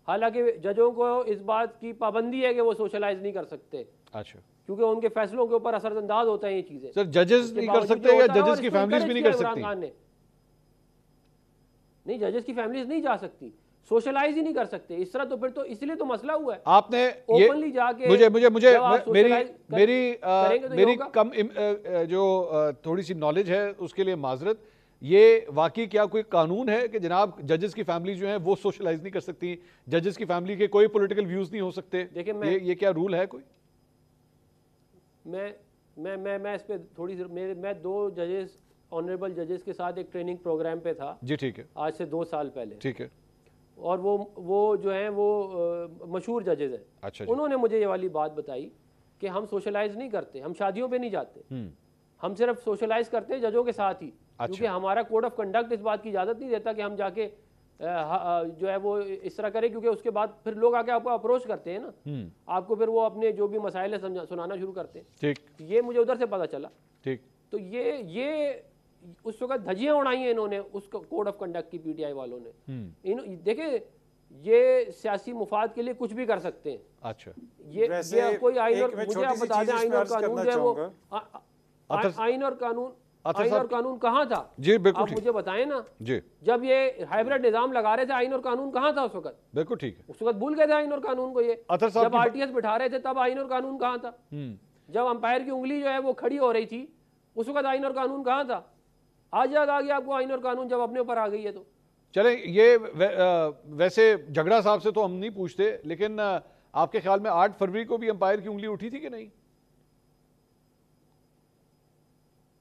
حالانکہ ججوں کو اس بات کی پابندی ہے کہ وہ سوشلائز نہیں کر سکتے. اچھا, کیونکہ ان کے فیصلوں کے اوپر اثر انداز ہوتا ہے یہ چیزیں. سر ججز نہیں کر سکتے یا ججز کی فیملیز بھی نہیں کر سکتی؟ نہیں, ججز کی فیملیز نہیں جا سکتی, سوشلائز ہی نہیں کر سکتے اس طرح. تو پھر تو اس لیے تو مسئلہ ہوا ہے. آپ نے اوپنلی جا کے میری کم جو تھوڑی سی نالج ہے اس کے لیے معذرت, یہ واقعی کیا کوئی قانون ہے کہ جناب ججز کی فیملی جو ہیں وہ سوشلائز نہیں کر سکتی, ججز کی فیملی کے کوئی پولیٹیکل ویوز نہیں ہو سکتے؟ یہ کیا رول ہے کوئی؟ میں اس پہ تھوڑی سی میں 2 ججز آنریبل ججز کے ساتھ ایک ٹریننگ پروگرام پہ تھا. جی ٹھیک ہے, آج سے 2 سال پہلے. ٹھیک ہے, اور وہ جو ہیں وہ مشہور ججز ہیں. اچھا, انہوں نے مجھے یہ والی بات بتائی کہ ہم سوشلائز نہیں کرتے, ہم شادیوں پہ نہیں جاتے, ہم صرف سوشلائز کرتے ہیں ججوں کے ساتھ ہی, کیونکہ ہمارا کوڈ آف کنڈکٹ اس بات کی اجازت نہیں دیتا کہ ہم جا کے جو ہے وہ اس طرح کریں, کیونکہ اس کے بعد پھر لوگ آ کے آپ کو اپروچ کرتے ہیں نا, آپ کو پھر وہ اپنے جو بھی مسائل ہیں سنانا شروع کرتے ہیں. ٹھیک, یہ مجھے ادھر سے پتا چلا. ٹھیک, تو یہ اس وقت دھجیاں اڑائی ہیں انہوں نے اس کوڈ آف کنڈکٹ کی پی ٹی آئی والوں نے. دیکھیں یہ سیاسی مفاد کے لیے کچھ بھی کر سکتے ہیں. اچھا, یہ کوئی آئین اور مجھے آپ بتا دیں آئین اور قانون جو ہے وہ آئین اور قانون کہاں تھا؟ جی بالکل, آپ مجھے بتائیں نا. جی, جب یہ ہائیبریڈ نظام لگا رہے تھے آئین اور قانون کہاں تھا اس وقت؟ بالکل ٹھیک ہے, اس وقت بھول گئے تھے آئین اور قانون کو. یہ جب آر ٹی ایس بٹھا رہے تھے تب آئین اور قانون کہاں تھا؟ جب امپائر کی انگلی جو ہے وہ کھڑی ہو رہی تھی اس وقت آئین اور قانون کہاں تھا؟ آج یاد آ گیا آپ کو آئین اور قانون جب اپنے اوپر آ گئی ہے تو. چلیں, یہ ویسے جھگڑا صاحب سے تو ہم نہیں پوچھتے, لیکن آپ کے خیال میں 8 فروری کو بھی امپائر کی انگلی اٹھی تھی کہ نہیں؟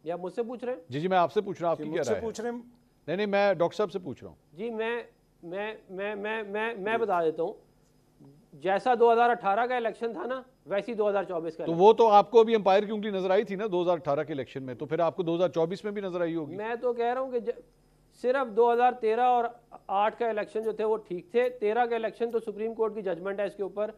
یا مجھ سے پوچھ رہے ہیں؟ جی میں آپ سے پوچھ رہا ہوں, آپ کی کیا رائے ہے؟ نہیں میں ڈاکٹر صاحب سے پوچھ رہا ہوں. جی میں بتا دیتا ہوں, جیسا 2018 کا الیکشن تھا نا ویسی 2024 کا. تو وہ تو آپ کو بھی امپائر کی انگلی نظر آئی تھی نا 2018 کے الیکشن میں, تو پھر آپ کو 2024 میں بھی نظر آئی ہوگی. میں تو کہہ رہا ہوں کہ صرف 2013 اور 8 کا الیکشن جو تھے وہ ٹھیک تھے. 13 کا الیکشن تو سپریم کورٹ کی ججمنٹ ہے اس کے اوپر,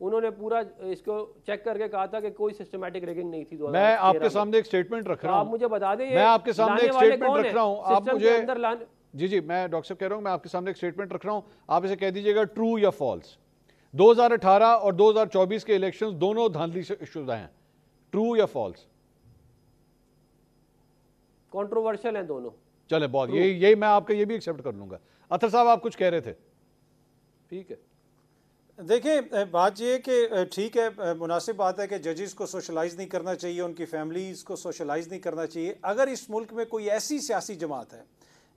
انہوں نے پورا اس کو چیک کر کے کہا تھا کہ کوئی سسٹمیٹک ریگنگ نہیں تھی. میں آپ کے سامنے ایک سٹیٹمنٹ رکھ رہا ہوں, آپ مجھے بتا دیں میں آپ کے سامنے ایک سٹیٹمنٹ رکھ رہا ہوں, آپ مجھے جی میں ڈاکٹر صاحب کہہ رہا ہوں, میں آپ کے سامنے ایک سٹیٹمنٹ رکھ رہا ہوں, آپ اسے کہہ دیجئے گا ٹرو یا فالس. 2018 اور 2024 کے الیکشنز دونوں دھاندلی شدہ ہیں, ٹرو یا فالس؟ کنٹروورشل ہیں دونوں. چلیں بہت, یہی میں آپ کا یہ بھی ایکسیپٹ کر لوں گا. اطہر صاحب آپ کچھ کہہ رہے تھے. ٹھیک ہے, دیکھیں بات یہ کہ ٹھیک ہے, مناسب بات ہے کہ ججز کو سوشلائز نہیں کرنا چاہیے, ان کی فیملیز کو سوشلائز نہیں کرنا چاہیے. اگر اس ملک میں کوئی ایسی سیاسی جماعت ہے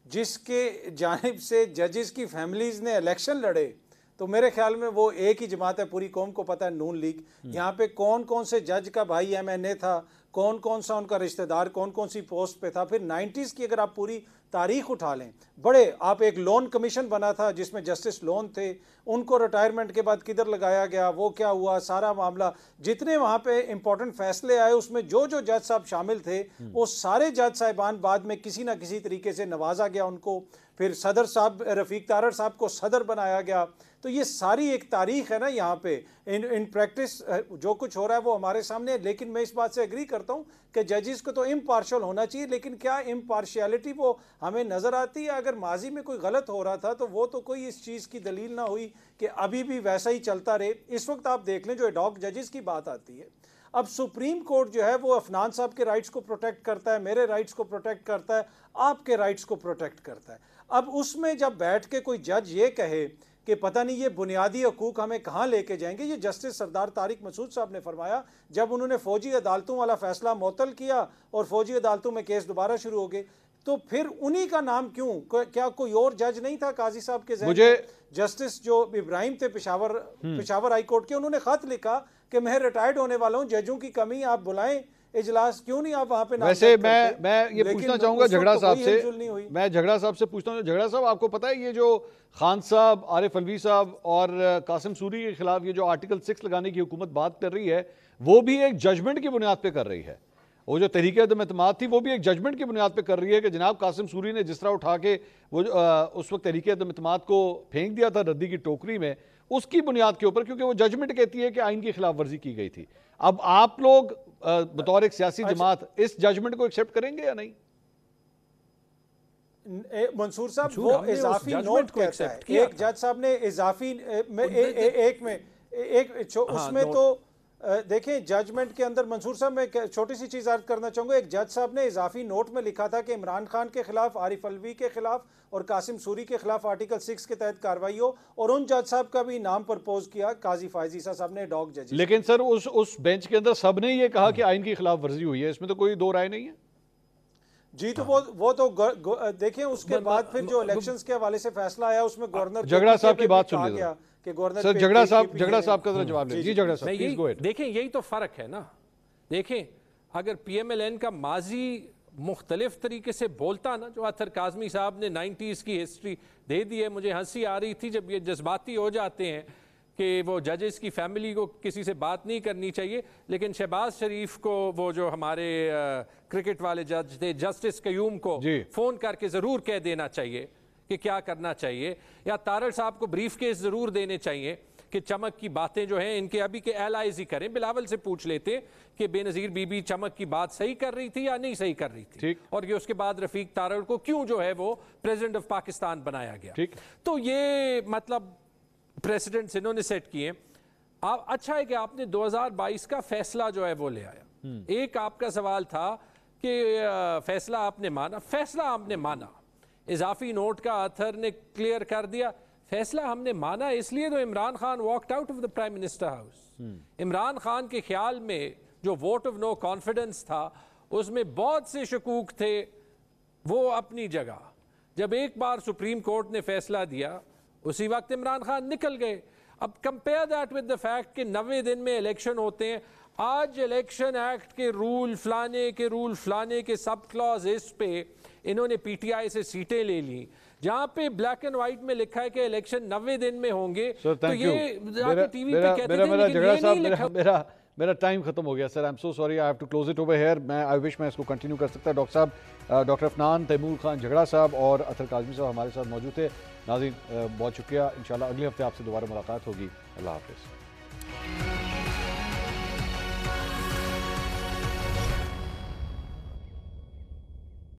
جس کے جانب سے ججز کی فیملیز نے الیکشن لڑے, تو میرے خیال میں وہ ایک ہی جماعت ہے, پوری قوم کو پتہ ہے, نون لیگ. یہاں پہ کون کون سے جج کا بھائی MNA تھا, کون کون سا ان کا رشتہ دار کون کون سی پوسٹ پہ تھا. پھر 90s کی اگر آپ پوری تاریخ اٹھا لیں, بڑے آپ ایک لون کمیشن بنا تھا جس میں جسٹس لون تھے, ان کو ریٹائرمنٹ کے بعد کدھر لگایا گیا, وہ کیا ہوا, سارا معاملہ, جتنے وہاں پہ امپورٹنٹ فیصلے آئے اس میں جو جج صاحب شامل تھے وہ سارے جج صاحبان بعد میں کسی نہ کسی طریقے سے نوازا گیا ان کو. پھر صدر صاحب رفیق تارڑ صاحب کو صدر بنایا گیا. تو یہ ساری ایک تاریخ ہے نا یہاں پہ, ان پریکٹس جو کچھ ہو رہا ہے وہ ہمارے سامنے ہے. لیکن میں اس بات سے ایگری کرتا ہوں کہ ججز کو تو امپارشل ہونا چاہیے, لیکن کیا امپارشیلٹی وہ ہمیں نظر آتی ہے؟ اگر ماضی میں کوئی غلط ہو رہا تھا تو وہ تو کوئی اس چیز کی دلیل نہ ہوئی کہ ابھی بھی ویسا ہی چلتا رہے. اس وقت آپ دیکھ لیں جو ایڈاک ججز کی بات آتی ہے, اب سپریم کورٹ جو ہے وہ عفنان صاحب کے رائٹس کو پروٹیکٹ کرتا ہے, میرے رائٹس کو پروٹیکٹ کرتا ہے, آپ کے رائٹس کو پروٹیکٹ کرتا ہے. اب اس میں جب بیٹھ کے کوئی جج یہ کہے کہ پتہ نہیں یہ بنیادی حقوق ہمیں کہاں لے کے جائیں گے, یہ جسٹس سردار طارق مسعود صاحب نے فرمایا جب انہوں نے فوجی عدالتوں والا فیصلہ معطل کیا اور فوجی عدالتوں میں کیس دوبارہ شروع ہو گئے, تو پھر انہی کا نام کیوں, کیا کوئی اور جج نہیں تھا قاضی صاحب کے ذہن میں؟ جسٹس جو ابراہیم تھے پشاور ہائی کورٹ کے, انہوں نے خط لکھا کہ میں ریٹائرڈ ہونے والا ہوں, ججوں کی کمی, آپ بلائیں اجلاس, کیوں نہیں آپ وہاں پہ. ویسے میں یہ پوچھنا چاہوں گا جھگڑا صاحب سے, میں جھگڑا صاحب سے پوچھتا ہوں, جھگڑا صاحب آپ کو پتہ ہے یہ جو خان صاحب, عارف الوی صاحب اور قاسم سوری کے خلاف یہ جو آرٹیکل 6 لگانے کی حکومت بات کر رہی ہے, وہ بھی ایک ججمنٹ کی بنیاد پہ کر رہی ہے. وہ جو تحریک عدم اعتماد تھی وہ بھی ایک ججمنٹ کی بنیاد پہ کر رہی ہے کہ جناب قاسم سوری نے جس طرح اٹھا کے وہ اس وقت تحریک عدم اعتماد کو پھینک دیا تھا ردی کی ٹوکری میں, اس کی بنیاد کے اوپر, کیونکہ وہ ججمنٹ کہتی ہے کہ آئین کی خلاف ورزی کی گئی تھی. اب آپ لوگ بطور ایک سیاسی جماعت اس ججمنٹ کو ایکسیپٹ کریں گے یا نہیں؟ منصور صاحب وہ اضافی نوٹ کہتا ہے, ایک جج صاحب نے اضافی اس میں تو دیکھیں ججمنٹ کے اندر, منصور صاحب میں چھوٹی سی چیز عرض کرنا چاہوں گا, ایک جج صاحب نے اضافی نوٹ میں لکھا تھا کہ عمران خان کے خلاف, عارف الوی کے خلاف اور قاسم سوری کے خلاف آرٹیکل 6 کے تحت کارروائی ہو, اور ان جج صاحب کا بھی نام پرپوز کیا, قاضی فائز عیسیٰ صاحب نے, ڈاگ جج. لیکن سر اس بینچ کے اندر سب نے یہ کہا کہ آئین کی خلاف ورزی ہوئی ہے, اس میں تو کوئی دو رائے نہیں ہے. جی تو وہ تو دیکھیں اس کے بعد پھر جو الیکشنز کے حوالے سے فیصلہ آیا اس میں گورنر جھگڑا صاحب کی بات سن گیا کہ گورنر سر جھگڑا صاحب کا ذرا جواب لیں. جی جھگڑا صاحب پلیز گو اہیڈ. دیکھیں یہی تو فرق ہے نا. دیکھیں اگر PMLN کا ماضی مختلف طریقے سے بولتا نا, جو اطہر کاظمی صاحب نے 90s کی ہسٹری دے دی ہے, مجھے ہنسی آ رہی تھی جب یہ جذباتی ہو جاتے ہیں کہ وہ ججز کی فیملی کو کسی سے بات نہیں کرنی چاہیے, لیکن شہباز شریف کو, وہ جو ہمارے کرکٹ والے جج تھے, جسٹس قیوم کو فون کر کے ضرور کہہ دینا چاہیے کہ کیا کرنا چاہیے, یا تارڑ صاحب کو بریف کیس ضرور دینے چاہیے کہ چمک کی باتیں جو ہیں ان کے ابھی کے ایلائز ہی کریں. بلاول سے پوچھ لیتے کہ بے نظیر بی بی چمک کی بات صحیح کر رہی تھی یا نہیں صحیح کر رہی تھی, اور یہ اس کے بعد رفیق تارڑ کو کیوں جو ہے وہ پریزیڈنٹ آف پاکستان بنایا گیا. تو یہ مطلب پریسیڈنٹس انہوں نے سیٹ کیے. اچھا ہے کہ آپ نے 2022 کا فیصلہ جو ہے وہ لے آیا. ایک آپ کا سوال تھا کہ فیصلہ آپ نے مانا, فیصلہ آپ نے مانا, اضافی نوٹ کا اطہر نے کلیئر کر دیا, فیصلہ ہم نے مانا اس لیے تو Imran Khan walked out of the prime minister house. Imran Khan کے خیال میں جو ووٹ آف نو کانفیڈنس تھا اس میں بہت سے شکوک تھے, وہ اپنی جگہ. جب ایک بار سپریم کورٹ نے فیصلہ دیا اسی وقت عمران خان نکل گئے. اب compare that with the fact کہ 90 دن میں الیکشن ہوتے ہیں. آج الیکشن ایکٹ کے رول فلانے کے سب کلاز اس پہ انہوں نے پی ٹی آئی سے سیٹیں لے لی, جہاں پہ بلیک اینڈ وائٹ میں لکھا ہے کہ الیکشن 90 دن میں ہوں گے. تو یہ ٹی وی پہ کہتے تھے لیکن یہ نہیں لکھا. میرا ٹائم ختم ہو گیا sir, I am so sorry, I have to close it over here. I wish میں اس کو کنٹینیو کر سکتا. ڈاکٹر صاحب, ڈاکٹر عفنان تیمور خان جھگڑا صاحب اور اطہر کاظمی صاحب ہمارے ساتھ موجود تھے. ناظرین بہت شکریہ, انشاءاللہ اگلے ہفتے آپ سے دوبارہ ملاقات ہوگی. اللہ حافظ.